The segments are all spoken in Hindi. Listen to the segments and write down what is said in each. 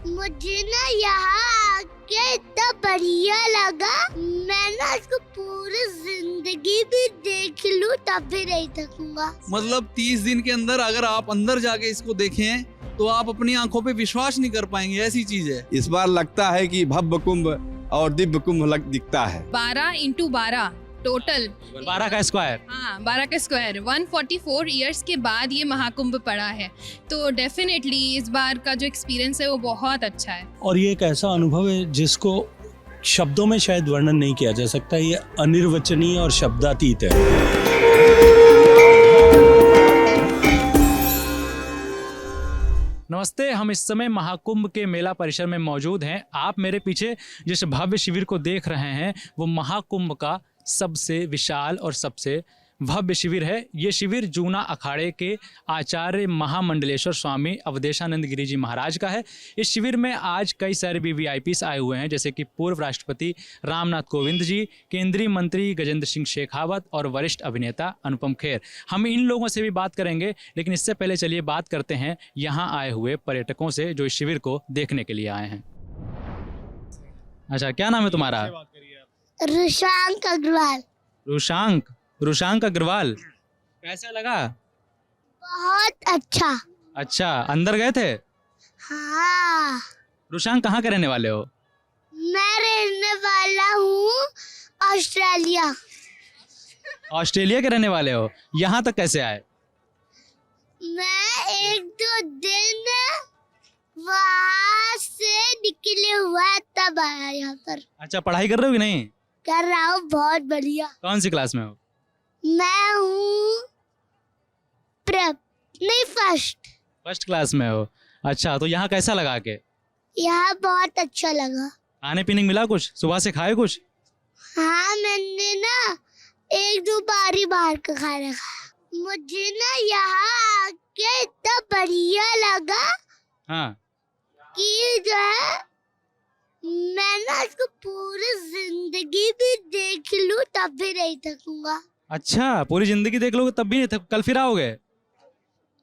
मुझे ना यहाँ आके इतना बढ़िया लगा, मैं ना इसको पूरी जिंदगी भी देख लूं तब भी नहीं थकूंगा। मतलब 30 दिन के अंदर अगर आप अंदर जाके इसको देखें तो आप अपनी आंखों पे विश्वास नहीं कर पाएंगे, ऐसी चीज है। इस बार लगता है कि भव्य कुंभ और दिव्य कुंभ दिखता है। 12x12 टोटल 12 का स्क्वायर। हाँ 12 का स्क्वायर 144 इयर्स के बाद ये महाकुंभ पड़ा है, तो डेफिनेटली इस बार का जो एक्सपीरियंस है वो बहुत अच्छा है। और ये एक ऐसा अनुभव है जिसको शब्दों में शायद वर्णन नहीं किया जा सकता, ये अनिर्वचनीय और शब्दातीत है। नमस्ते, हम इस समय महाकुंभ के मेला परिसर में मौजूद हैं। आप मेरे पीछे जिस भव्य शिविर को देख रहे हैं वो महाकुंभ का सबसे विशाल और सबसे भव्य शिविर है। ये शिविर जूना अखाड़े के आचार्य महामंडलेश्वर स्वामी अवधेशानंद गिरी जी महाराज का है। इस शिविर में आज कई सारे VVIPs आए हुए हैं, जैसे कि पूर्व राष्ट्रपति रामनाथ कोविंद जी, केंद्रीय मंत्री गजेंद्र सिंह शेखावत और वरिष्ठ अभिनेता अनुपम खेर। हम इन लोगों से भी बात करेंगे, लेकिन इससे पहले चलिए बात करते हैं यहाँ आए हुए पर्यटकों से जो इस शिविर को देखने के लिए आए हैं। अच्छा, क्या नाम है तुम्हारा? रुशांक अग्रवाल। रुशांक अग्रवाल। कैसा लगा? बहुत अच्छा। अच्छा, अंदर गए थे? हाँ। रुशांक कहाँ के रहने वाले हो? मैं रहने वाला हूँ ऑस्ट्रेलिया। ऑस्ट्रेलिया के रहने वाले हो? यहाँ तक कैसे आए? मैं 1-2 दिन वहाँ से निकले हुआ तब आया यहाँ पर। अच्छा, पढ़ाई कर रहे हो कि नहीं? कर रहा हूँ, बहुत बढ़िया। कौन सी क्लास में हो? मैं हूँ फर्स्ट क्लास में हो। अच्छा, तो यहाँ कैसा लगा के? यहाँ बहुत अच्छा लगा। खाने पीने मिला कुछ? सुबह से खाए कुछ? हाँ, मैंने ना 1-2 बार ही बाहर का खाना खाया। मुझे ना यहाँ आके इतना बढ़िया लगा हाँ। कि जो है मैं ना इसको पूरी जिंदगी भी देख लूं तब भी नहीं थकूंगा। अच्छा, पूरी जिंदगी देख लोगे तब भी नहीं कल फिर आओगे?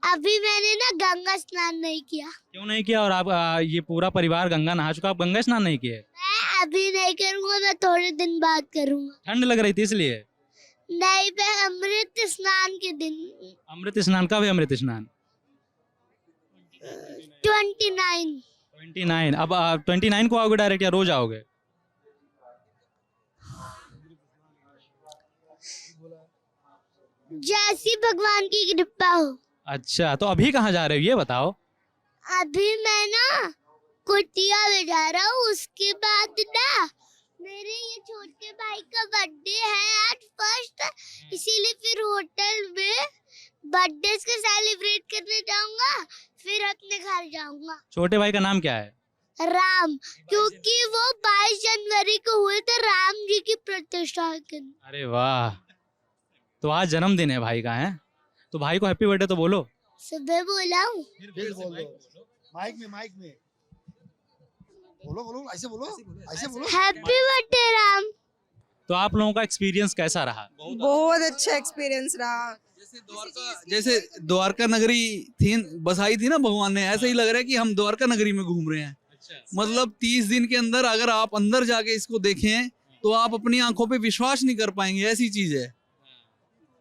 अभी मैंने ना गंगा स्नान नहीं किया। क्यों नहीं किया? और आप ये पूरा परिवार गंगा नहा चुका, आप गंगा स्नान नहीं किए? मैं अभी नहीं करूंगा, मैं थोड़े दिन बाद करूंगा। ठंड लग रही थी इसलिए? नहीं, मैं अमृत स्नान के दिन। अमृत स्नान कब है? अमृत स्नान 29। अब 29 को आओगे डायरेक्ट या रोज आओगे? जैसी भगवान की कृपा हो। अच्छा, तो अभी कहाँ जा रहे हो ये बताओ? अभी मैं ना कुटिया में जा रहा हूँ, उसके बाद ना मेरे ये छोटे भाई का बर्थडे है आज फर्स्ट, इसीलिए फिर होटल में बर्थडे के सेलिब्रेट करने जाऊंगा, फिर अपने घर जाऊंगा। छोटे भाई का नाम क्या है? राम, क्योंकि वो 22 जनवरी को हुए थे राम जी की प्रतिष्ठा के दिन। अरे वाह, तो आज जन्मदिन है भाई का, है? तो भाई को हैप्पी बर्थडे तो बोलो। सुबह बोला हूँ। माइक में बोलो, ऐसे बोलो। Happy birthday Ram. तो आप लोगों का एक्सपीरियंस कैसा रहा? बहुत अच्छा एक्सपीरियंस रहा। जैसे द्वारका नगरी थी, बसाई थी ना भगवान ने, ऐसा ही लग रहा है कि हम द्वारका नगरी में घूम रहे हैं। मतलब 30 दिन के अंदर अगर आप अंदर जाके इसको देखें तो आप अपनी आंखों पे विश्वास नहीं कर पाएंगे, ऐसी चीज है।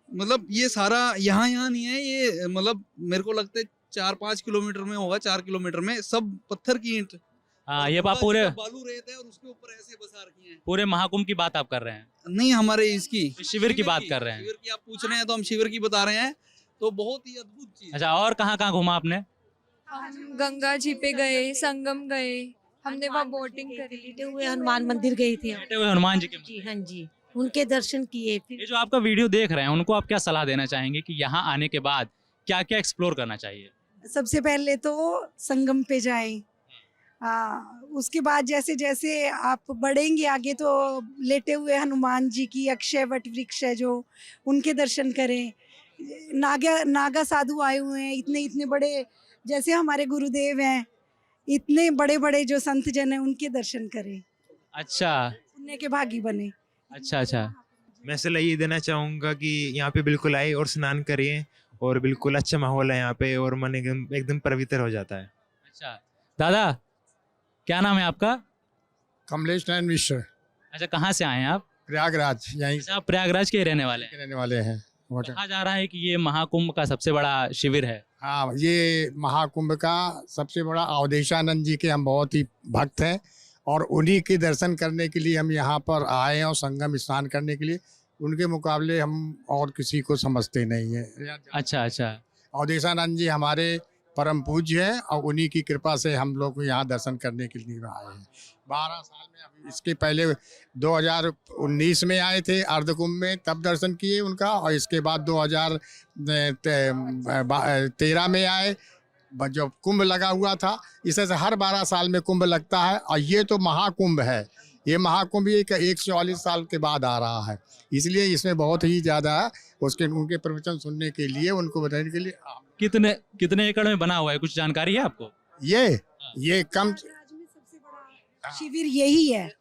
मतलब ये सारा यहाँ नहीं है, ये मतलब मेरे को लगता है 4-5 किलोमीटर में होगा, 4 किलोमीटर में, सब पत्थर की ईंट। हाँ, ये आप पूरे बालू रेत है और उसके ऊपर ऐसे बसा रखी हैं। पूरे महाकुंभ की बात आप कर रहे हैं? नहीं, हमारे इसकी शिविर की बात कर रहे हैं। शिविर की आप पूछ रहे हैं तो हम शिविर की बता रहे हैं, तो बहुत ही अद्भुत चीज। अच्छा, और कहाँ घूमा आपने? हम गंगा जी पे गए, संगम गए, हमने वहाँ बोटिंग करी। लेटे हुए हनुमान मंदिर गई थी। लेटे हुए हनुमान जी के? जी हाँ जी, उनके दर्शन किए। फिर ये जो आपका वीडियो देख रहे हैं उनको आप क्या सलाह देना चाहेंगे कि यहाँ आने के बाद क्या क्या एक्सप्लोर करना चाहिए? सबसे पहले तो संगम पे जाएं। उसके बाद जैसे जैसे आप बढ़ेंगे आगे तो लेटे हुए हनुमान जी की अक्षय वट वृक्ष है जो, उनके दर्शन करें। नागा साधु आए हुए हैं, इतने बड़े, जैसे हमारे गुरुदेव हैं, इतने बड़े बड़े जो संत जन हैं उनके दर्शन करें। अच्छा, पुण्य के भागी बने। अच्छा। मैं सलाह ये देना चाहूँगा कि यहाँ पे बिल्कुल आए और स्नान करिए, और बिल्कुल अच्छा माहौल है यहाँ पे, और मन एकदम पवित्र हो जाता है। अच्छा दादा, क्या नाम है आपका? कमलेश नारायण मिश्र, अच्छा, कहाँ से आए हैं आप? प्रयागराज, यहीं अच्छा, आप प्रयागराज के ही रहने वाले हैं। के रहने वाले हैं। कहा जा रहा है कि ये महाकुंभ का सबसे बड़ा शिविर है। हाँ, ये महाकुंभ का सबसे बड़ा अवधेशानंद जी के हम बहुत ही भक्त हैं और उन्हीं के दर्शन करने के लिए हम यहाँ पर आए हैं और संगम स्नान करने के लिए। उनके मुकाबले हम और किसी को समझते नहीं है। अच्छा अच्छा। अवधेशानंद जी हमारे परम पूज्य हैं और उन्हीं की कृपा से हम लोग यहाँ दर्शन करने के लिए आए हैं। 12 साल में, अभी इसके पहले 2019 में आए थे अर्धकुंभ में, तब दर्शन किए उनका, और इसके बाद 2013 में आए जब कुंभ लगा हुआ था। इस से हर 12 साल में कुंभ लगता है और ये तो महाकुंभ है। ये महाकुंभ ये 140 साल के बाद आ रहा है, इसलिए इसमें बहुत ही ज़्यादा उनके प्रवचन सुनने के लिए, उनको बताने के लिए। कितने एकड़ में बना हुआ है, कुछ जानकारी है आपको? ये कम शिविर यही है।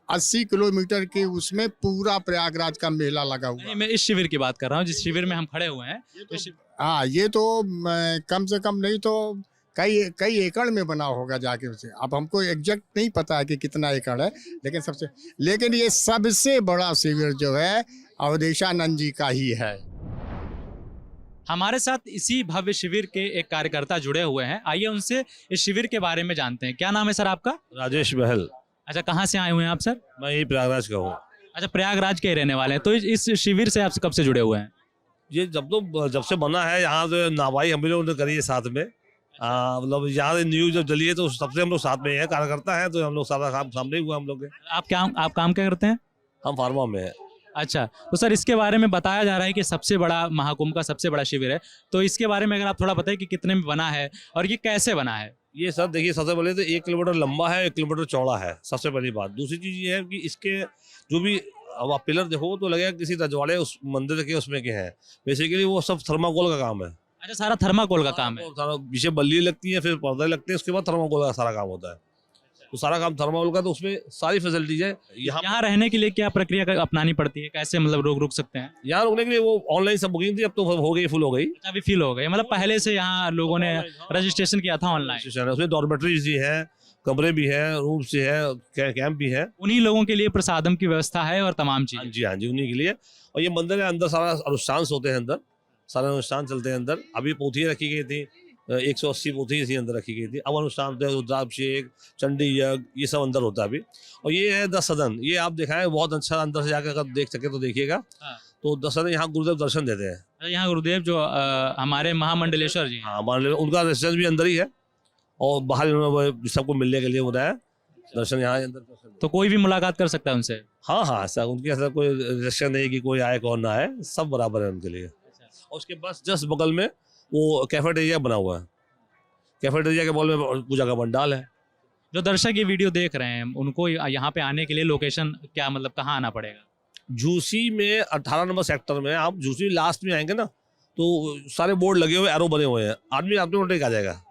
80 किलोमीटर के उसमें पूरा प्रयागराज का मेला लगा हुआ नहीं, मैं इस शिविर की बात कर रहा हूँ, जिस शिविर में हम खड़े हुए हैं। हाँ, ये तो कम से कम नहीं तो कई एकड़ में बना होगा जाके उसे। अब हमको एग्जैक्ट नहीं पता है कि कितना एकड़ है, लेकिन ये सबसे बड़ा शिविर जो है अवधेशानंद जी का ही है। हमारे साथ इसी भव्य शिविर के एक कार्यकर्ता जुड़े हुए हैं, आइए उनसे इस शिविर के बारे में जानते हैं। क्या नाम है सर आपका? राजेश बहल। अच्छा, कहाँ से आए हुए हैं आप सर? मैं यही प्रयागराज का हूँ। अच्छा, प्रयागराज के ही रहने वाले हैं। तो इस शिविर से आप कब से जुड़े हुए हैं? ये जब से बना है, यहाँ जो नावाई हम लोग ने करी है साथ में। मतलब यहाँ न्यूज जब जली है तो सबसे हम लोग साथ में हैं, कार्यकर्ता हैं, तो हम लोग सारा काम सामने ही हुआ हम लोग के। आप काम क्या करते हैं? हम फार्मा में हैं। अच्छा, तो सर इसके बारे में बताया जा रहा है कि सबसे बड़ा महाकुंभ का सबसे बड़ा शिविर है, तो इसके बारे में अगर आप थोड़ा बताएं कि कितने में बना है और ये कैसे बना है? ये सर देखिए, सबसे पहले तो 1 किलोमीटर लंबा है, 1 किलोमीटर चौड़ा है, सबसे पहली बात। दूसरी चीज़ ये है कि इसके जो भी अब आप पिलर देखो तो लगेगा किसी रजवाड़े उस मंदिर के उसमें के हैं। बेसिकली वो सब थर्माकोल का काम है। अच्छा, सारा थर्माकोल का काम है। सारा पीछे बल्ली लगती है, फिर पर्दे लगते हैं, उसके बाद थर्माकोल का सारा काम होता है। तो सारा काम थर्माकोल का, तो उसमें सारी फैसिलिटीज है। यहाँ रहने के लिए क्या प्रक्रिया अपनानी पड़ती है, कैसे मतलब लोग रुक सकते हैं? यहाँ रुकने के लिए वो ऑनलाइन सब बुकिंग थी, अब तो हो गई, फुल हो गई। अभी फील हो गई, मतलब पहले से यहाँ लोगों ने रजिस्ट्रेशन किया था ऑनलाइन। उसमें डॉर्मेटरीज भी है, कमरे भी है, रूम से है, कैंप भी है। उन्हीं लोगों के लिए प्रसादम की व्यवस्था है और तमाम चीजें। हाँ जी, उन्हीं के लिए। और ये मंदिर है, अंदर सारा अनुष्ठान होते हैं, अंदर सारे अनुष्ठान चलते हैं अंदर। अभी पोथियाँ रखी गई थी, 180 पोथी इसी अंदर रखी गई थी। अब अनुष्ठान होते हैं, रुद्राभिषेक, चंडी यज्ञ, ये सब अंदर होता है अभी। और ये है 10 सदन, ये आप दिखाएं, बहुत अच्छा अंदर से जाकर अगर देख सके तो देखिएगा। तो 10 सदन यहाँ गुरुदेव दर्शन देते हैं। यहाँ गुरुदेव जो हमारे महामंडलेश्वर जी, हाँ, उनका रेसिडेंस भी अंदर ही है और बाहर सबको मिलने के लिए होता है दर्शन यहाँ अंदर। तो कोई भी मुलाकात कर सकता है उनसे? हाँ, ऐसा उनके ऐसा कोई रिस्ट्रिक्शन नहीं कि कोई आए कौन ना आए, सब बराबर है उनके लिए। और उसके बस जस्ट बगल में वो कैफेटेरिया बना हुआ है। कैफेटेरिया के बगल में पूजा का पंडाल है। जो दर्शक ये वीडियो देख रहे हैं, उनको यहाँ पे आने के लिए लोकेशन क्या, मतलब कहाँ आना पड़ेगा? झूसी में 18 नंबर सेक्टर में, आप झूसी लास्ट में आएंगे ना तो सारे बोर्ड लगे हुए, एरो बने हुए हैं, आदमी ऑटोमेटिक आ जाएगा।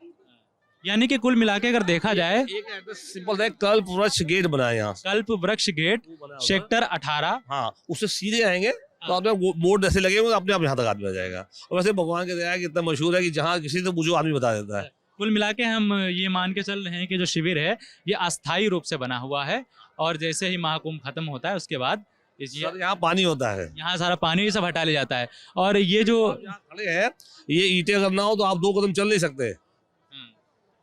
यानी कि कुल मिला के अगर देखा जाए, एक एड्रेस सिंपल है, कल्प वृक्ष गेट बना है यहाँ, कल्प वृक्ष गेट, सेक्टर 18। हाँ, उससे सीधे आएंगे तो आपने बोर्ड जैसे लगे हुए, अपने आप यहाँ तक आदमी आ जाएगा। और वैसे भगवान के दया इतना मशहूर है कि जहाँ किसी से पूछो आदमी बता देता है। कुल मिला के हम ये मान के चल रहे हैं कि जो शिविर है ये अस्थायी रूप से बना हुआ है, और जैसे ही महाकुंभ खत्म होता है उसके बाद यहाँ पानी होता है, यहाँ सारा पानी सब हटा लिया जाता है। और ये जो खड़े हैं, ये ईंटें करना हो तो आप 2 कदम चल नहीं सकते,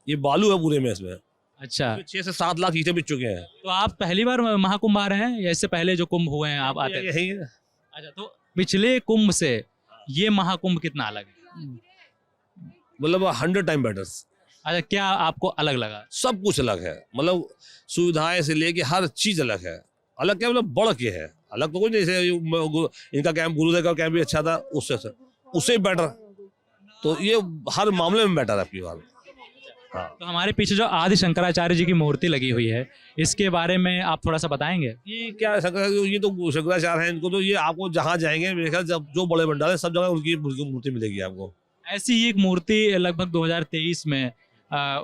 ये बालू है पूरे में इसमें। अच्छा, 6 से 7 लाख ईंटें बिक चुके हैं। तो आप पहली बार महाकुंभ आ रहे हैं या इससे पहले जो कुंभ हुए हैं आप आते हैं? यही है। अच्छा, तो पिछले कुंभ से ये महाकुंभ कितना अलग है? मतलब 100 टाइम बेटर। अच्छा, क्या आपको अलग लगा? सब कुछ अलग है, मतलब सुविधाएं से लेके हर चीज अलग है। अलग क्या मतलब बढ़ के है, अलग तो कुछ नहीं। जैसे इनका कैंप, गुरुदेव का कैंप भी अच्छा था, उससे बेटर। तो ये हर मामले में बेटर है आपकी बात। हाँ। तो हमारे पीछे जो आदि शंकराचार्य जी की मूर्ति लगी हुई है, इसके बारे में आप थोड़ा सा बताएंगे? ये क्या ये तो शंकराचार्य हैं, इनको तो ये आपको जहाँ जाएंगे मेरे ख्याल जब जो बड़े भंडार है सब जगह उनकी मूर्ति मिलेगी आपको। ऐसी ही एक मूर्ति लगभग 2023 में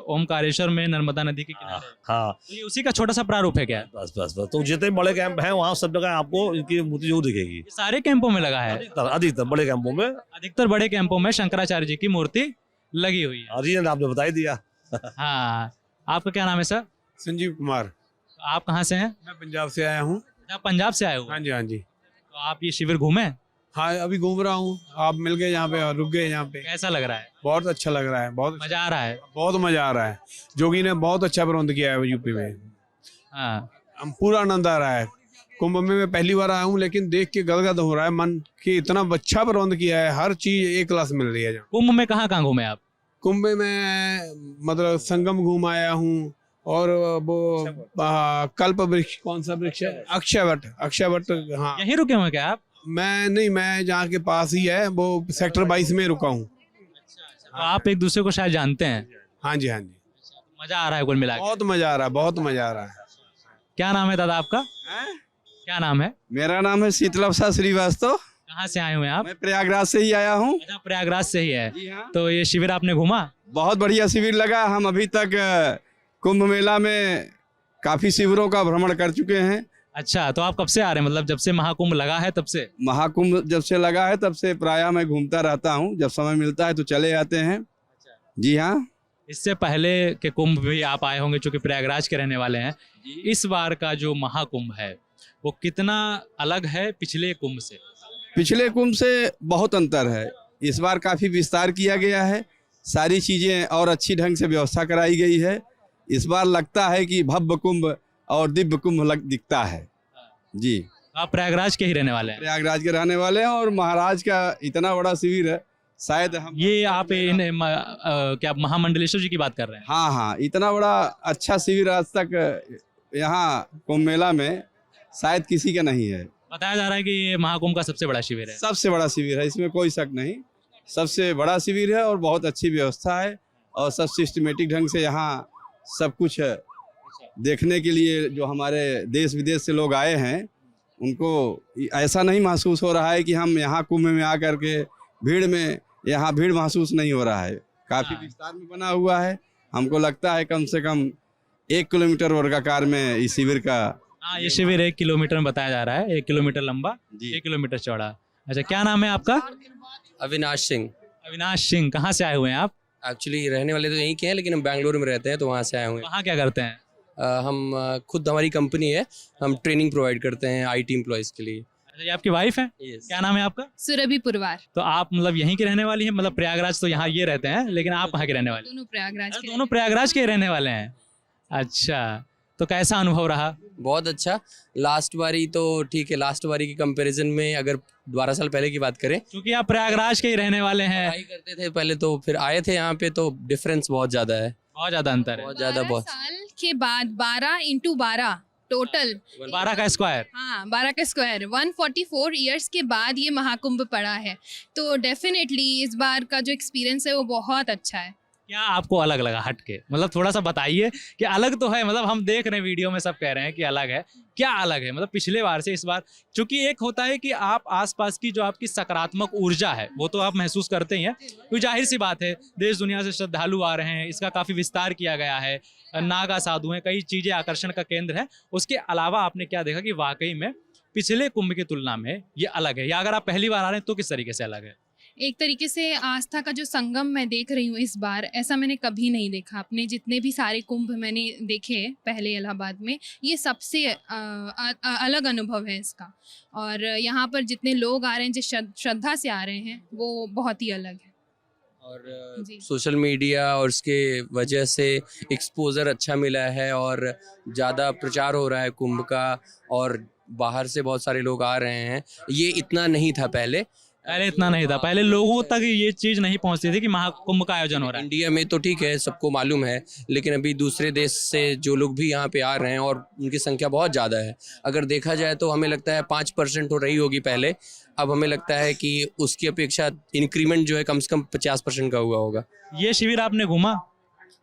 ओमकारेश्वर में नर्मदा नदी के किनारे। हाँ, तो ये उसी का छोटा सा प्रारूप है क्या? बस। तो जितने बड़े कैंप हैं वहाँ सब जगह आपको इनकी मूर्ति जरूर दिखेगी। सारे कैंपों में लगा है? अधिकतर बड़े कैंपों में, अधिकतर बड़े कैंपों में शंकराचार्य जी की मूर्ति लगी हुई है। रीजन आपने बता ही दिया। हाँ, आपका क्या नाम है सर? संजीव कुमार। आप कहाँ से हैं? मैं पंजाब से आया हूँ। आप पंजाब से आए हो? हाँ जी, हाँ जी। तो आप ये शिविर घूमे? हाँ, अभी घूम रहा हूँ। आप मिल गए यहाँ पे और रुक गए यहाँ पे। कैसा लग रहा है? बहुत अच्छा लग रहा है, बहुत मजा आ रहा है? बहुत मजा आ रहा है। जोगी ने बहुत अच्छा प्रबंध किया है यूपी में। हाँ, हम पूरा आनंद आ रहा है। कुंभ में मैं पहली बार आया हूँ, लेकिन देख के गदगद हो रहा है मन कि इतना अच्छा प्रबंध किया है। हर चीज एक क्लास मिल रही है। जहाँ कुंभ में कहाँ कहाँ घूमे आप? कुंभ में मैं मतलब संगम घूम आया हूँ, और वो कल्प वृक्ष, कौन सा वृक्ष है? अक्षयवट, अक्षयवट। हाँ, यहीं रुके हुए हैं क्या आप? मैं नहीं, मैं जहाँ के पास ही है वो सेक्टर 22 में रुका हूँ। तो आप एक दूसरे को शायद जानते हैं? हाँ जी, हाँ जी। मजा आ रहा है कुल मिला के? बहुत मजा आ रहा है, बहुत मजा आ रहा है। क्या नाम है दादा आपका? क्या नाम है? मेरा नाम है शीतलभा श्रीवास्तव। कहाँ से आए हुए हैं आप? मैं प्रयागराज से ही आया हूँ। अच्छा, प्रयागराज से ही है। जी हाँ। तो ये शिविर आपने घूमा? बहुत बढ़िया शिविर लगा। हम अभी तक कुंभ मेला में काफी शिविरों का भ्रमण कर चुके हैं। अच्छा, तो आप कब से आ रहे हैं? मतलब जब से महाकुंभ लगा है तब से? महाकुंभ जब से लगा है तब से प्रायः मैं घूमता रहता हूँ। जब समय मिलता है तो चले आते हैं। जी हाँ। इससे पहले के कुंभ भी आप आए होंगे, चूंकि प्रयागराज के रहने वाले हैं। इस बार का जो महाकुंभ है वो कितना अलग है पिछले कुंभ से? पिछले कुंभ से बहुत अंतर है। इस बार काफी विस्तार किया गया है। सारी चीजें और अच्छी ढंग से व्यवस्था कराई गई है। इस बार लगता है कि भव्य कुंभ और दिव्य कुंभ दिखता है। जी। आप प्रयागराज के ही रहने वाले हैं? प्रयागराज के रहने वाले हैं, और महाराज का इतना बड़ा शिविर है, शायद हम ये आप क्या महामंडलेश्वर जी की बात कर रहे हैं? हाँ हाँ, इतना बड़ा अच्छा शिविर आज तक यहाँ कुंभ मेला में शायद किसी का नहीं है। बताया जा रहा है कि ये महाकुंभ का सबसे बड़ा शिविर है। सबसे बड़ा शिविर है, इसमें कोई शक नहीं। सबसे बड़ा शिविर है और बहुत अच्छी व्यवस्था है, और सब सिस्टमेटिक ढंग से यहाँ सब कुछ है। देखने के लिए जो हमारे देश विदेश से लोग आए हैं, उनको ऐसा नहीं महसूस हो रहा है कि हम यहाँ कुंभ में आकर के भीड़ में, यहाँ भीड़ महसूस नहीं हो रहा है। काफी विस्तार में बना हुआ है। हमको लगता है कम से कम 1 किलोमीटर वर्गाकार में इस शिविर का। हाँ, ये शिविर 1 किलोमीटर में बताया जा रहा है। 1 किलोमीटर लंबा, 1 किलोमीटर चौड़ा। अच्छा, क्या नाम है आपका? अविनाश सिंह। अविनाश सिंह, कहाँ से आए हुए हैं आप? एक्चुअली रहने वाले तो यहीं के हैं, लेकिन हम बेंगलुरु में रहते हैं, तो वहाँ से आए हुए हैं। वहाँ क्या करते हैं? हम खुद, हमारी कंपनी है, हम ट्रेनिंग प्रोवाइड करते हैं आईटी एम्प्लॉयज़ के लिए। अच्छा, ये आपकी वाइफ है? Yes. क्या नाम है आपका? सुरभि पुरवार। तो आप मतलब यहीं के रहने वाली हैं? मतलब प्रयागराज तो यहाँ ये रहते हैं, लेकिन आप कहाँ के रहने वाले? दोनों प्रयागराज के। दोनों प्रयागराज के रहने वाले हैं। अच्छा, तो कैसा अनुभव रहा? बहुत अच्छा। लास्ट बारी तो ठीक है, लास्ट बारी की कंपैरिजन में अगर 12 साल पहले की बात करें, क्योंकि आप प्रयागराज के ही रहने वाले हैं। पढ़ाई करते थे पहले, तो फिर आए थे यहाँ पे, तो डिफरेंस बहुत ज़्यादा है। बहुत ज़्यादा अंतर है। बहुत ज़्यादा। 12 बहुत साल के बाद 12 × 12 टोटल 12 का स्क्वायर। हाँ, 12 का स्क्वायर 144 ईयर्स के बाद ये महाकुंभ पड़ा है। तो डेफिनेटली इस बार का जो एक्सपीरियंस है वो बहुत अच्छा है। क्या आपको अलग लगा हट के? मतलब थोड़ा सा बताइए कि अलग तो है, मतलब हम देख रहे हैं वीडियो में, सब कह रहे हैं कि अलग है। क्या अलग है मतलब पिछले बार से इस बार? क्योंकि एक होता है कि आप आसपास की जो आपकी सकारात्मक ऊर्जा है वो तो आप महसूस करते ही हैं, तो जाहिर सी बात है देश दुनिया से श्रद्धालु आ रहे हैं, इसका काफ़ी विस्तार किया गया है, नागा साधु हैं, कई चीज़ें आकर्षण का केंद्र है। उसके अलावा आपने क्या देखा कि वाकई में पिछले कुंभ की तुलना में ये अलग है, या अगर आप पहली बार आ रहे हैं तो किस तरीके से अलग है? एक तरीके से आस्था का जो संगम मैं देख रही हूँ इस बार, ऐसा मैंने कभी नहीं देखा। अपने जितने भी सारे कुंभ मैंने देखे पहले इलाहाबाद में, ये सबसे अलग अनुभव है इसका। और यहाँ पर जितने लोग आ रहे हैं, जिस श्रद्धा से आ रहे हैं, वो बहुत ही अलग है। और जी। सोशल मीडिया और उसके वजह से एक्सपोजर अच्छा मिला है, और ज़्यादा प्रचार हो रहा है कुंभ का, और बाहर से बहुत सारे लोग आ रहे हैं। ये इतना नहीं था पहले इतना नहीं था पहले, लोगों तक ये चीज़ नहीं पहुंचती थी कि महाकुंभ का आयोजन हो रहा है। इंडिया में तो ठीक है, सबको मालूम है, लेकिन अभी दूसरे देश से जो लोग भी यहाँ पे आ रहे हैं, और उनकी संख्या बहुत ज़्यादा है। अगर देखा जाए तो हमें लगता है 5% हो रही होगी पहले, अब हमें लगता है कि उसकी अपेक्षा इंक्रीमेंट जो है कम से कम 50% का हुआ होगा। ये शिविर आपने घूमा?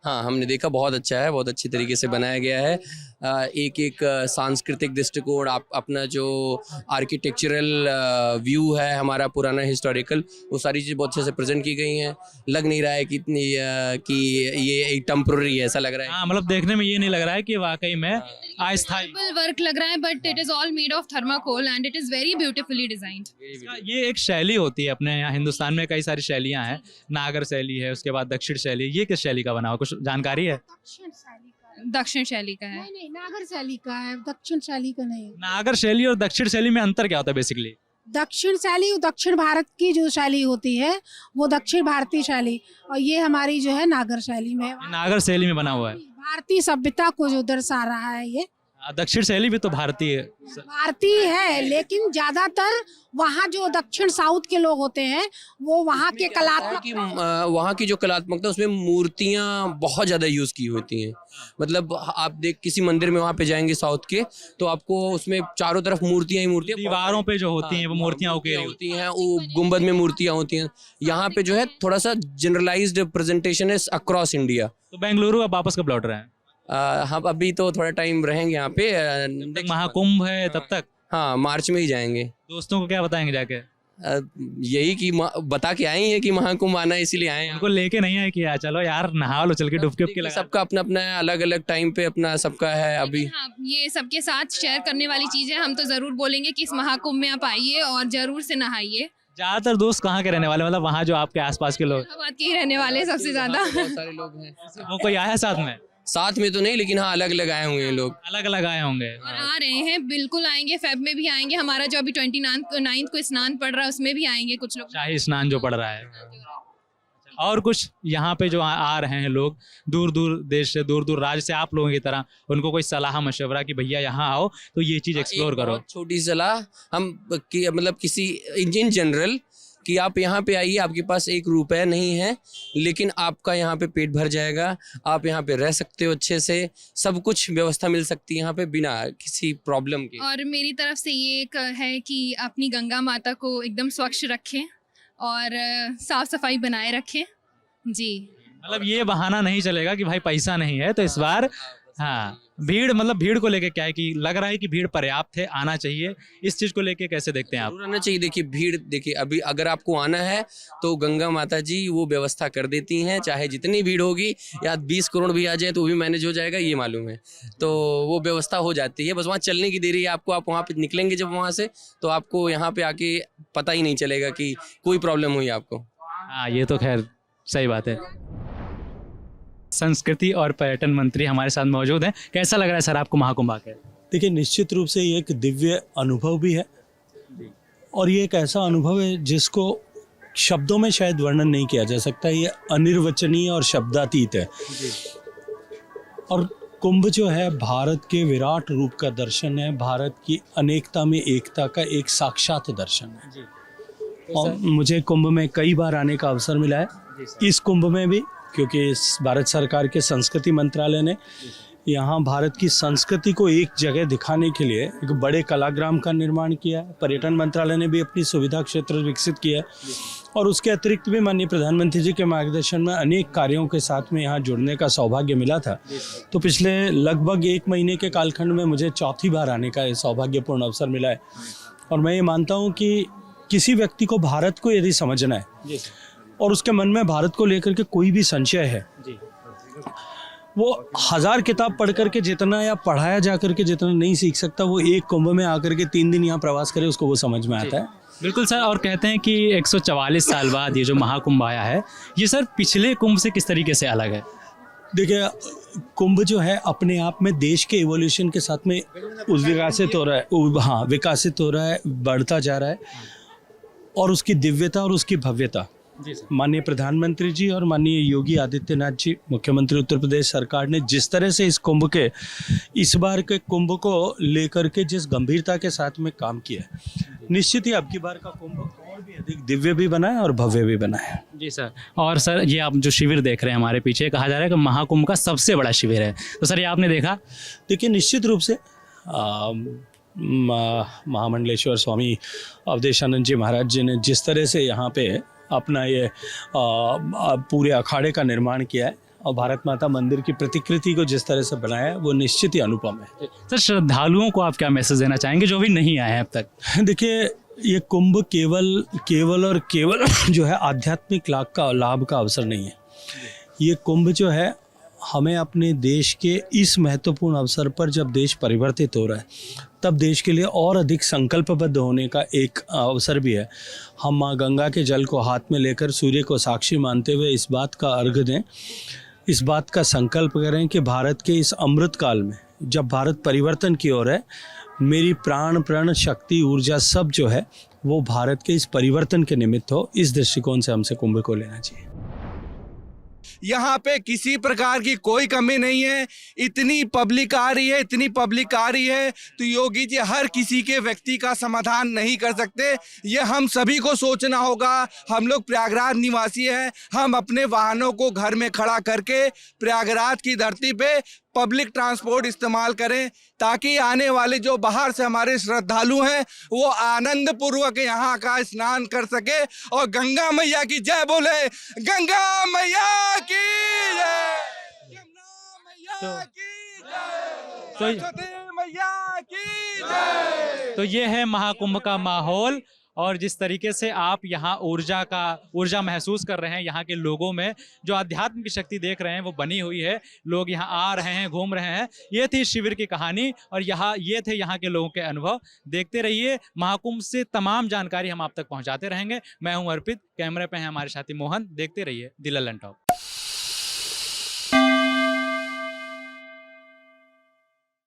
हाँ, हमने देखा, बहुत अच्छा है, बहुत अच्छी तरीके से बनाया गया है। एक एक सांस्कृतिक दृष्टिकोण, आप अपना जो आर्किटेक्चरल व्यू है हमारा पुराना हिस्टोरिकल, वो सारी चीज़ बहुत अच्छे से प्रेजेंट की गई हैं। लग नहीं रहा है कि इतनी कि ये एक टेम्पररी है, ऐसा लग रहा है। हाँ, मतलब देखने में ये नहीं लग रहा है कि वाकई में अस्थायी वर्क लग रहा है, but it is all made of thermocol and it is very beautifully designed. ये एक शैली होती है अपने यहाँ हिंदुस्तान में, कई सारी शैलियाँ हैं। नागर शैली है, उसके बाद दक्षिण शैली। ये किस शैली का बना हुआ, कुछ जानकारी है? दक्षिण शैली दक्षिण शैली का है। नहीं, नागर शैली का है, दक्षिण शैली का नहीं। नागर शैली और दक्षिण शैली में अंतर क्या होता है बेसिकली? दक्षिण शैली दक्षिण भारत की जो शैली होती है वो दक्षिण भारतीय शैली, और ये हमारी जो है नागर शैली में, नागर शैली में बना हुआ है। भारतीय सभ्यता को जो दर्शा रहा है। ये दक्षिण शैली भी तो भारतीय है। भारतीय है, लेकिन ज्यादातर वहाँ जो दक्षिण साउथ के लोग होते हैं वो वहाँ के वहाँ की जो कलात्मकता उसमें मूर्तियाँ बहुत ज़्यादा यूज़ की होती हैं। मतलब आप देख किसी मंदिर में वहाँ पे जाएंगे साउथ के, तो आपको उसमें चारों तरफ मूर्तियाँ ही मूर्तियाँ, दीवारों पे जो होती हैं वो मूर्तियाँ उकेरी होती हैं, वो गुंबद में मूर्तियाँ होती हैं। यहाँ पे जो है थोड़ा सा जनरलाइज्ड प्रेजेंटेशन है अक्रॉस इंडिया। तो बेंगलुरु अब वापस कब लौट रहे हैं? हम अभी तो थोड़ा टाइम रहेंगे यहाँ पे, महाकुंभ है तब तक। हाँ, मार्च में ही जाएंगे। दोस्तों को क्या बताएंगे जाके? यही कि बता के आए हैं कि महाकुंभ आना है, इसीलिए आए हैं। उनको लेके नहीं आए कि यार चलो यार नहा लो, चल के डुबकी उबकी लगा। सबका अपना अपना अलग अलग टाइम पे अपना सबका है अभी। हाँ, ये सबके साथ शेयर करने वाली चीज़ है। हम तो ज़रूर बोलेंगे कि इस महाकुंभ में आप आइए और ज़रूर से नहाइए। ज्यादातर दोस्त कहाँ के रहने वाले, मतलब वहाँ जो आपके आसपास के लोग? इलाहाबाद के ही रहने वाले सबसे ज़्यादा। बहुत सारे लोग हैं। वो कोई आया साथ में? साथ में तो नहीं, लेकिन हाँ अलग अलग आए हुए हैं लोग। अलग अलग आए होंगे और आ रहे हैं, बिल्कुल आएंगे। फेब में भी आएंगे। हमारा जो अभी 29 को स्नान पड़ रहा है उसमें भी आएंगे कुछ लोग। शाही स्नान जो पड़ रहा है। और कुछ यहाँ पे जो आ रहे हैं लोग दूर दूर देश से, दूर दूर राज्य से, आप लोगों की तरह, उनको कोई सलाह मशवरा कि भैया यहाँ आओ तो ये चीज़ एक्सप्लोर करो? छोटी सलाह हम मतलब किसी इन जनरल कि आप यहाँ पे आइए, आपके पास 1 रुपया नहीं है, लेकिन आपका यहाँ पे पेट भर जाएगा। आप यहाँ पे रह सकते हो अच्छे से, सब कुछ व्यवस्था मिल सकती है यहाँ पे बिना किसी प्रॉब्लम के। और मेरी तरफ से ये एक है कि अपनी गंगा माता को एकदम स्वच्छ रखें और साफ सफाई बनाए रखें जी। मतलब ये बहाना नहीं चलेगा कि भाई पैसा नहीं है, तो इस बार हाँ भीड़, मतलब भीड़ को लेके क्या है कि लग रहा है कि भीड़ पर्याप्त है, आना चाहिए। इस चीज को लेके कैसे देखते हैं आप? जरूर आना चाहिए। देखिए भीड़, देखिए अभी अगर आपको आना है तो गंगा माता जी वो व्यवस्था कर देती हैं, चाहे जितनी भीड़ होगी या 20 करोड़ भी आ जाए तो वो भी मैनेज हो जाएगा, ये मालूम है। तो वो व्यवस्था हो जाती है, बस वहाँ चलने की देरी है आपको। आप वहाँ पे निकलेंगे जब वहाँ से, तो आपको यहाँ पे आके पता ही नहीं चलेगा कि कोई प्रॉब्लम हुई आपको। हाँ, ये तो खैर सही बात है। संस्कृति और पर्यटन मंत्री हमारे साथ मौजूद हैं। कैसा लग रहा है सर आपको महाकुंभ आकर? देखिए, निश्चित रूप से ये एक दिव्य अनुभव भी है, और ये एक ऐसा अनुभव है जिसको शब्दों में शायद वर्णन नहीं किया जा सकता। ये अनिर्वचनीय और शब्दातीत है। और कुंभ जो है भारत के विराट रूप का दर्शन है, भारत की अनेकता में एकता का एक साक्षात दर्शन है। और मुझे कुंभ में कई बार आने का अवसर मिला है। इस कुंभ में भी, क्योंकि इस भारत सरकार के संस्कृति मंत्रालय ने यहाँ भारत की संस्कृति को एक जगह दिखाने के लिए एक बड़े कलाग्राम का निर्माण किया है। पर्यटन मंत्रालय ने भी अपनी सुविधा क्षेत्र विकसित किया है, और उसके अतिरिक्त भी माननीय प्रधानमंत्री जी के मार्गदर्शन में अनेक कार्यों के साथ में यहाँ जुड़ने का सौभाग्य मिला था। तो पिछले लगभग 1 महीने के कालखंड में मुझे 4थी बार आने का सौभाग्यपूर्ण अवसर मिला है। और मैं ये मानता हूँ कि किसी व्यक्ति को भारत को यदि समझना है और उसके मन में भारत को लेकर के कोई भी संशय है, वो 1000 किताब पढ़ करके जितना या पढ़ाया जा करके जितना नहीं सीख सकता, वो एक कुंभ में आकर के 3 दिन यहाँ प्रवास करे, उसको वो समझ में आता है। बिल्कुल सर। और कहते हैं कि 144 साल बाद ये जो महाकुंभ आया है, ये सर पिछले कुंभ से किस तरीके से अलग है? देखिए, कुंभ जो है अपने आप में देश के इवोल्यूशन के साथ में विकसित हो रहा है। हाँ, विकसित हो रहा है, बढ़ता जा रहा है, और उसकी दिव्यता और उसकी भव्यता माननीय प्रधानमंत्री जी और माननीय योगी आदित्यनाथ जी, मुख्यमंत्री उत्तर प्रदेश सरकार ने जिस तरह से इस बार के कुंभ को लेकर के जिस गंभीरता के साथ में काम किया है, निश्चित ही अब की बार का कुंभ और भी अधिक दिव्य भी बना है और भव्य भी बना है। जी सर। और सर, ये आप जो शिविर देख रहे हैं हमारे पीछे, कहा जा रहा है कि महाकुंभ का सबसे बड़ा शिविर है, तो सर ये आपने देखा? देखिए, निश्चित रूप से महामंडलेश्वर स्वामी अवधेशानंद जी महाराज जी ने जिस तरह से यहाँ पे अपना ये पूरे अखाड़े का निर्माण किया है और भारत माता मंदिर की प्रतिकृति को जिस तरह से बनाया है, वो निश्चित ही अनुपम है। सर, श्रद्धालुओं को आप क्या मैसेज देना चाहेंगे जो भी नहीं आए हैं अब तक? देखिए, ये कुंभ केवल और केवल जो है आध्यात्मिक लाभ का अवसर नहीं है। ये कुंभ जो है हमें अपने देश के इस महत्वपूर्ण अवसर पर, जब देश परिवर्तित हो रहा है, तब देश के लिए और अधिक संकल्पबद्ध होने का एक अवसर भी है। हम माँ गंगा के जल को हाथ में लेकर सूर्य को साक्षी मानते हुए इस बात का अर्घ दें, इस बात का संकल्प करें कि भारत के इस अमृत काल में जब भारत परिवर्तन की ओर है, मेरी प्राण प्रण शक्ति ऊर्जा सब जो है वो भारत के इस परिवर्तन के निमित्त हो। इस दृष्टिकोण से हमसे कुंभ को लेना चाहिए। यहाँ पे किसी प्रकार की कोई कमी नहीं है। इतनी पब्लिक आ रही है, इतनी पब्लिक आ रही है, तो योगी जी हर किसी के व्यक्ति का समाधान नहीं कर सकते। ये हम सभी को सोचना होगा। हम लोग प्रयागराज निवासी हैं, हम अपने वाहनों को घर में खड़ा करके प्रयागराज की धरती पे पब्लिक ट्रांसपोर्ट इस्तेमाल करें, ताकि आने वाले जो बाहर से हमारे श्रद्धालु हैं वो आनंद पूर्वक यहाँ का स्नान कर सके और गंगा मैया की जय बोले। गंगा मैया की जय, यमुना मैया की जय, सरस्वती मैया की जय। तो ये है महाकुंभ का माहौल, और जिस तरीके से आप यहाँ ऊर्जा महसूस कर रहे हैं, यहाँ के लोगों में जो आध्यात्म की शक्ति देख रहे हैं वो बनी हुई है। लोग यहाँ आ रहे हैं, घूम रहे हैं। ये थी शिविर की कहानी और ये थे यहाँ के लोगों के अनुभव। देखते रहिए, महाकुंभ से तमाम जानकारी हम आप तक पहुँचाते रहेंगे। मैं हूँ अर्पित, कैमरे पे हैं हमारे साथी मोहन। देखते रहिए द ललन टॉक।